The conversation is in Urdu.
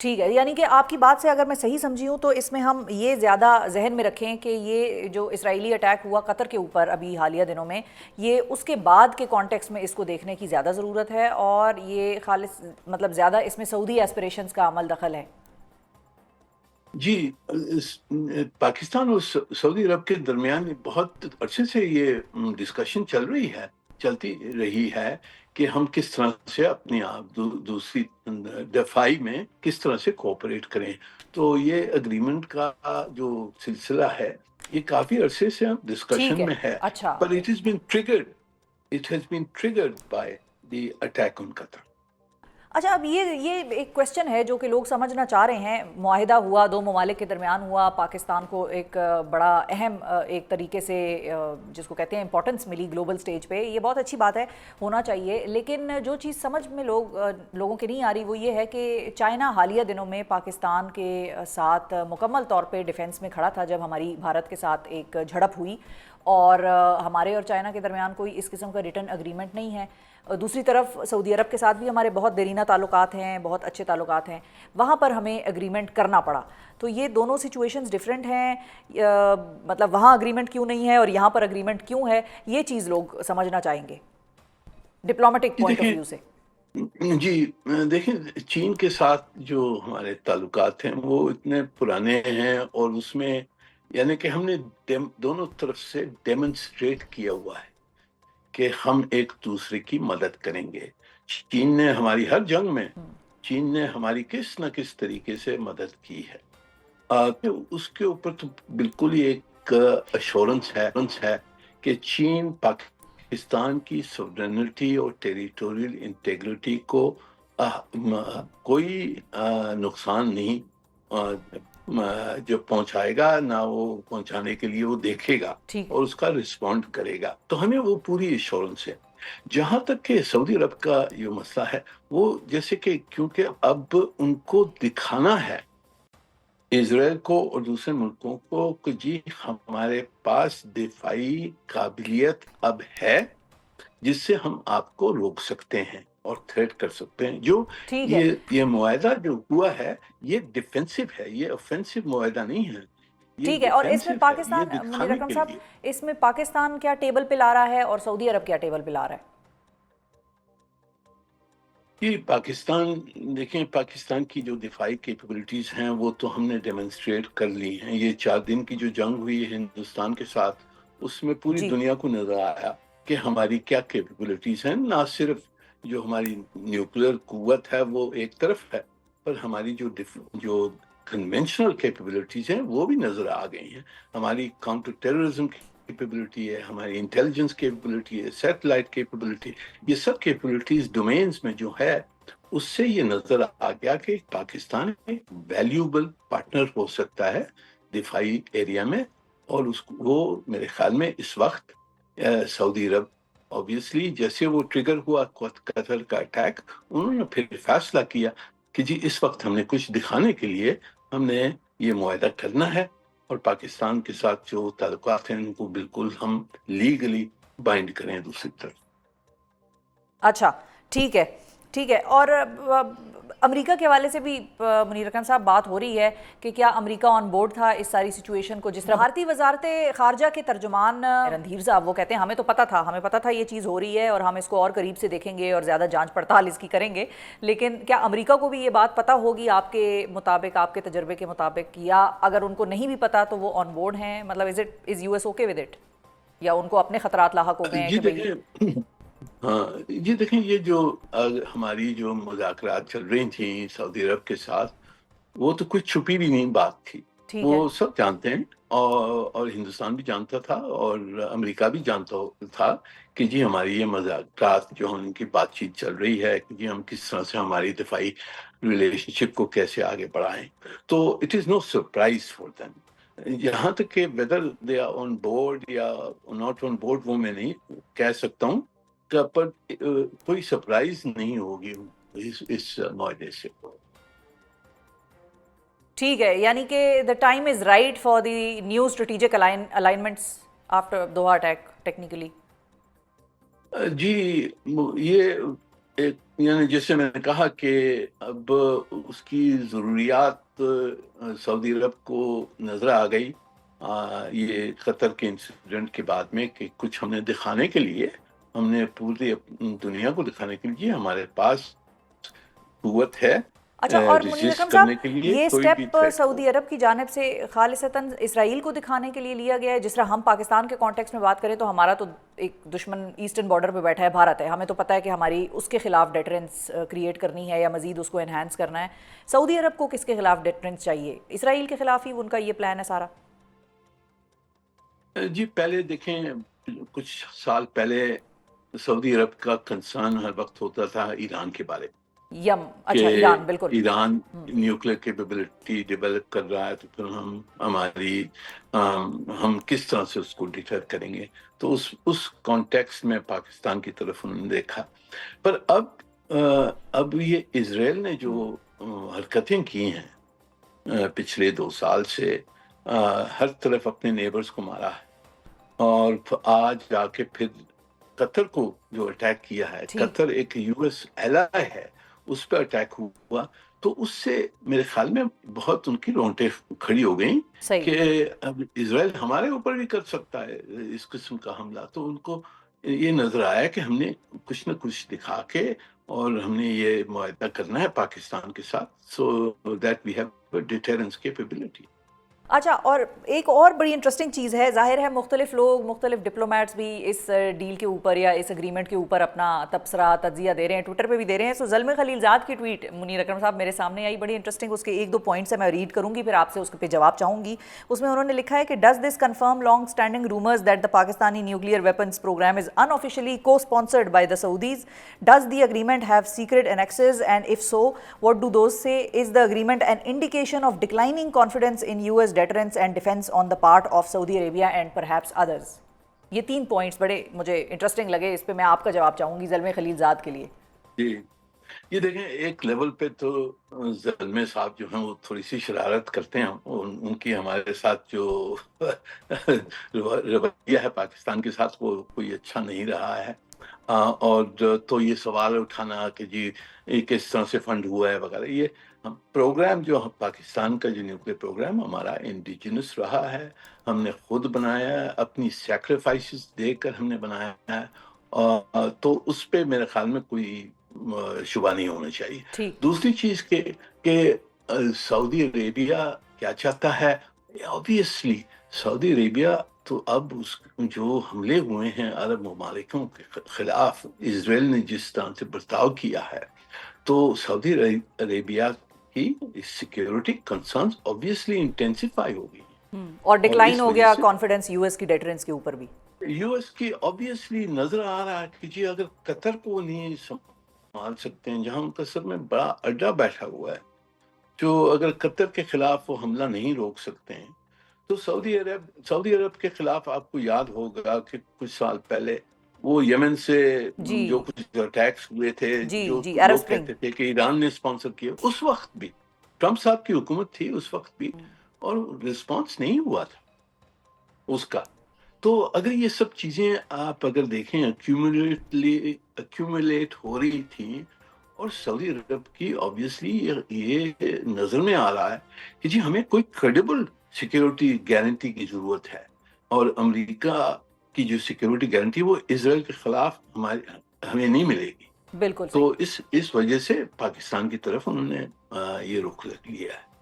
ٹھیک ہے، یعنی کہ آپ کی بات سے اگر میں صحیح سمجھی ہوں تو اس میں ہم یہ زیادہ ذہن میں رکھیں کہ یہ جو اسرائیلی اٹیک ہوا قطر کے اوپر ابھی حالیہ دنوں میں، یہ اس کے بعد کے کانٹیکس میں اس کو دیکھنے کی زیادہ ضرورت ہے، اور یہ خالص مطلب زیادہ اس میں سعودی ایسپریشنز کا عمل دخل ہے۔ جی، پاکستان اور سعودی عرب کے درمیان بہت عرصے سے یہ ڈسکشن چلتی رہی ہے کہ ہم کس طرح سے اپنی آپ دوسری دفاعی میں کس طرح سے کوآپریٹ کریں۔ تو یہ اگریمنٹ کا جو سلسلہ ہے یہ کافی عرصے سے ٹھیک ڈسکشن ہے، میں ہے، اچھا۔ پر it has been triggered by the attack on Qatar۔ اچھا، اب یہ ایک کویسچن ہے جو کہ لوگ سمجھنا چاہ رہے ہیں۔ معاہدہ ہوا، دو ممالک کے درمیان ہوا، پاکستان کو ایک بڑا اہم ایک طریقے سے جس کو کہتے ہیں امپورٹنس ملی گلوبل سٹیج پہ، یہ بہت اچھی بات ہے، ہونا چاہیے، لیکن جو چیز سمجھ میں لوگوں کے نہیں آ رہی وہ یہ ہے کہ چائنا حالیہ دنوں میں پاکستان کے ساتھ مکمل طور پہ ڈیفنس میں کھڑا تھا جب ہماری بھارت کے ساتھ ایک جھڑپ ہوئی، اور ہمارے اور چائنا کے درمیان کوئی اس قسم کا ریٹرن اگریمنٹ نہیں ہے۔ دوسری طرف سعودی عرب کے ساتھ بھی ہمارے بہت دیرینہ تعلقات ہیں، بہت اچھے تعلقات ہیں، وہاں پر ہمیں اگریمنٹ کرنا پڑا۔ تو یہ دونوں سچویشنز ڈیفرنٹ ہیں، مطلب وہاں اگریمنٹ کیوں نہیں ہے اور یہاں پر اگریمنٹ کیوں ہے، یہ چیز لوگ سمجھنا چاہیں گے ڈپلومیٹک جی پوائنٹ آف دیکھیں، ویو سے۔ جی دیکھیں، چین کے ساتھ جو ہمارے تعلقات ہیں وہ اتنے پرانے ہیں، اور اس میں یعنی کہ ہم نے دونوں طرف سے ڈیمونسٹریٹ کیا ہوا ہے کہ ہم ایک دوسرے کی مدد کریں گے۔ چین نے ہماری ہر جنگ میں، چین نے ہماری کس نہ کس طریقے سے مدد کی ہے۔ کہ اس کے اوپر تو بالکل ہی ایک ایشورنس ہے کہ چین پاکستان کی سوورینٹی اور ٹیریٹوریل انٹیگریٹی کو کوئی نقصان نہیں جو پہنچائے گا، نہ وہ پہنچانے کے لیے وہ دیکھے گا ٹھیک ہے، اور اس کا رسپونڈ کرے گا۔ تو ہمیں وہ پوری ایشورنس ہے۔ جہاں تک کہ سعودی عرب کا یہ مسئلہ ہے، وہ جیسے کہ کیونکہ اب ان کو دکھانا ہے اسرائیل کو اور دوسرے ملکوں کو کہ جی ہمارے پاس دفاعی قابلیت اب ہے جس سے ہم آپ کو روک سکتے ہیں اور تھریٹ کر سکتے ہیں۔ جو ٹھیک ہے، یہ معاہدہ جو ہوا ہے یہ ڈیفینسو ہے، یہ اوفینسو معاہدہ نہیں ہے، یہ ٹھیک ہے۔ اور اس ڈیفینسو میں ہے، یہ پاکستان، منیر دکھانے اکرم کے صاحب، لیے۔ اس میں پاکستان کیا ٹیبل پہ لا رہا ہے اور سعودی عرب کیا ٹیبل پہ لا رہا ہے؟ جی پاکستان، دیکھیں پاکستان کی جو دفاعی کیپبلٹیز ہیں وہ تو ہم نے ڈیمونسٹریٹ کر لی ہیں۔ یہ 4 دن کی جو جنگ ہوئی ہے ہندوستان کے ساتھ، اس میں پوری جی دنیا کو نظر آیا کہ ہماری کیا کیپبلٹیز ہیں۔ نہ صرف جو ہماری نیوکلیر قوت ہے وہ ایک طرف ہے، پر ہماری جو کنونشنل کیپبلٹیز ہیں وہ بھی نظر آ گئی ہیں۔ ہماری کاؤنٹر ٹیررزم کیپبلٹی ہے، ہماری انٹیلیجنس کیپبلٹی ہے، سیٹلائٹ کیپبلٹی، یہ سب کیپبلٹیز ڈومینز میں جو ہے اس سے یہ نظر آ گیا کہ پاکستان ایک ویلیوبل پارٹنر ہو سکتا ہے دفاعی ایریا میں۔ اور وہ میرے خیال میں اس وقت سعودی عرب obviously جیسے وہ ٹریگر ہوا قطر کا اٹیک، انہوں نے پھر فیصلہ کیا کہ جی اس وقت ہم نے کچھ دکھانے کے لیے ہم نے یہ معاہدہ کرنا ہے، اور پاکستان کے ساتھ جو تعلقات ہیں ان کو بالکل ہم لیگلی بائنڈ کریں دوسری طرف۔ اچھا، ٹھیک ہے، ٹھیک ہے۔ اور امریکہ کے حوالے سے بھی منیر اکرم صاحب بات ہو رہی ہے کہ کیا امریکہ آن بورڈ تھا اس ساری سچویشن کو، جس طرح بھارتی وزارت خارجہ کے ترجمان رندھیر صاحب وہ کہتے ہیں ہمیں تو پتہ تھا، ہمیں پتہ تھا یہ چیز ہو رہی ہے اور ہم اس کو اور قریب سے دیکھیں گے اور زیادہ جانچ پڑتال اس کی کریں گے، لیکن کیا امریکہ کو بھی یہ بات پتہ ہوگی آپ کے مطابق، آپ کے تجربے کے مطابق، یا اگر ان کو نہیں بھی پتہ تو وہ آن بورڈ ہیں؟ مطلب is U S okay with it, یا ان کو اپنے خطرات لاحق ہو گئے ہیں جی کہ بھئی؟ دیکھیں، ہاں جی دیکھیں، یہ جو ہماری جو مذاکرات چل رہی تھیں سعودی عرب کے ساتھ، وہ تو کوئی چھپی بھی نہیں بات تھی، ٹھیک ہے، وہ سب جانتے ہیں، اور ہندوستان بھی جانتا تھا اور امریکہ بھی جانتا تھا کہ جی ہماری یہ مذاکرات جو ان کی بات چیت چل رہی ہے کہ جی ہم کس طرح سے ہماری دفاعی ریلیشن شپ کو کیسے آگے بڑھائیں۔ تو it is no surprise for them. یہاں تک کہ whether they are on board یا ناٹ آن بورڈ وہ میں نہیں کہہ سکتا ہوں، پر کوئی سرپرائز نہیں ہوگی اس معاہدے سے۔ ٹھیک ہے، یعنی کہ the time is right for the new strategic alignments after Doha attack technically. جی یہ یعنی جیسے میں نے کہا کہ اب اس کی ضروریات سعودی عرب کو نظر آ گئی یہ قطر کے انسیڈنٹ کے بعد میں کہ کچھ ہم نے دکھانے کے لیے، ہم نے پوری دنیا کو دکھانے کے لیے ہمارے پاس قوت ہے اچھا، اور منیر ریزسٹ اکرم کرنے صاحب، کے لیے یہ کوئی بھی سٹیپ تھریٹ کو۔ سعودی عرب کی جانب سے خالصتاً اسرائیل کو دکھانے کے لیے لیا گیا ہے؟ جس طرح ہم پاکستان کے کانٹیکس میں بات کریں تو ہمارا تو ایک دشمن ایسٹرن بارڈر پہ بیٹھا ہے، بھارت ہے، ہمیں تو پتہ ہے کہ ہماری اس کے خلاف ڈیٹرنس کریٹ کرنی ہے یا مزید اس کو انہینس کرنا ہے۔ سعودی عرب کو کس کے خلاف ڈیٹرنس چاہیے؟ اسرائیل کے خلاف ہی ان کا یہ پلان ہے سارا؟ جی پہلے دیکھیں، کچھ سال پہلے سعودی عرب کا کنسرن ہر وقت ہوتا تھا ایران کے بارے یم، کہ اچھا، ایران، بالکل۔ ایران نیوکلیر کیپیبلٹی ڈیولپ کر رہا ہے تو پھر ہم کس طرح سے اس کو ڈیٹر کریں گے، تو اس کانٹیکس میں پاکستان کی طرف انہوں نے دیکھا۔ پر اب یہ اسرائیل نے جو حرکتیں کی ہیں پچھلے 2 سال سے، ہر طرف اپنے نیبرز کو مارا ہے، اور آج جا کے پھر قطر کو جو اٹیک کیا ہے، ٹھیک، قطر ایک یو ایس ایلائی ہے، اس پہ اٹیک ہوا، تو اس سے میرے خیال میں بہت ان کی رونٹیں کھڑی ہو گئیں صحیح۔ کہ اب اسرائیل ہمارے اوپر بھی کر سکتا ہے اس قسم کا حملہ۔ تو ان کو یہ نظر آیا کہ ہم نے کچھ نہ کچھ دکھا کے اور ہم نے یہ معاہدہ کرنا ہے پاکستان کے ساتھ، so that we have deterrence capability. اچھا، اور ایک اور بڑی انٹرسٹنگ چیز ہے، ظاہر ہے مختلف لوگ، مختلف ڈپلومیٹس بھی اس ڈیل کے اوپر یا اس اگریمنٹ کے اوپر اپنا تبصرہ، تجزیہ دے رہے ہیں، ٹویٹر پہ بھی دے رہے ہیں۔ سو زلمے خلیل زاد کی ٹویٹ منیر اکرم صاحب میرے سامنے آئی، بڑی انٹرسٹنگ، اس کے 1-2 پوائنٹس ہیں، میں ریڈ کروں گی، پھر آپ سے اس پہ جواب چاہوں گی۔ اس میں انہوں نے لکھا ہے کہ does this confirm long standing rumours that the Pakistani nuclear weapons programme is unofficially cosponsored by the Saudis? Does the agreement have secret annexes and if so what do those say? Is the agreement an indication of declining confidence in US deterrence and defense on the part of Saudi Arabia and perhaps others? یہ 3 پوائنٹس بڑے مجھے انٹرسٹنگ لگے، اس پہ میں آپ کا جواب چاہوں گی زلمے خلیل زاد کے لیے۔ جی، یہ دیکھیں، ایک لیول پہ تو زلمے صاحب جو ہیں وہ تھوڑی سی شرارت کرتے ہیں، ان کی ہمارے ساتھ جو رویہ ہے پاکستان کے ساتھ وہ کوئی اچھا نہیں رہا ہے، اور تو یہ سوال اٹھانا کہ جی یہ کس طرح سے فنڈ ہوا ہے وغیرہ، یہ پروگرام جو پاکستان کا جو نیوکلیر پروگرام ہمارا انڈیجنس رہا ہے، ہم نے خود بنایا ہے، اپنی سیکریفائسز دے کر ہم نے بنایا ہے، تو اس پہ میرے خیال میں کوئی شبہ نہیں ہونا چاہیے۔ ٹھیک، دوسری چیز کہ سعودی عربیہ کیا چاہتا ہے، obviously سعودی عربیہ تو اب جو حملے ہوئے ہیں عرب ممالکوں کے خلاف، اسرائیل نے جس طرح سے برتاؤ کیا ہے، تو سعودی عربیہ کی سیکیورٹی کنسرنز obviously انٹینسیفائی ہو گئی، اور اور ڈکلائن اس ہو وجہ گیا سے کانفیڈنس یو ایس کی ڈیٹرنس کے اوپر بھی۔ یو ایس کی obviously نظر آ رہا ہے کہ جی اگر قطر کو نہیں سنبھال سکتے ہیں، جہاں قطر میں بڑا اڈا بیٹھا ہوا ہے، جو اگر قطر کے خلاف وہ حملہ نہیں روک سکتے ہیں، تو سعودی عرب کے خلاف آپ کو یاد ہوگا کہ کچھ سال پہلے وہ یمن سے جی جو کچھ اٹیکس ہوئے تھے، جی جو جی، عرب لوگ اسپرنگ۔ کہتے تھے کہ ایران نے اسپانسر کیا، اس وقت بھی ٹرمپ صاحب کی حکومت تھی اس وقت بھی، اور رسپانس نہیں ہوا تھا اس کا۔ تو اگر یہ سب چیزیں آپ اگر دیکھیں ایکیومولیٹ ہو رہی تھیں، اور سعودی عرب کی obviously یہ نظر میں آ رہا ہے کہ جی ہمیں کوئی کریڈیبل سیکیورٹی گارنٹی کی ضرورت ہے، اور امریکہ کی جو سیکیورٹی گارنٹی وہ اسرائیل کے خلاف ہمیں نہیں ملے گی، بالکل تو صحیح۔ اس وجہ سے پاکستان کی طرف انہوں نے یہ رخ لیا ہے۔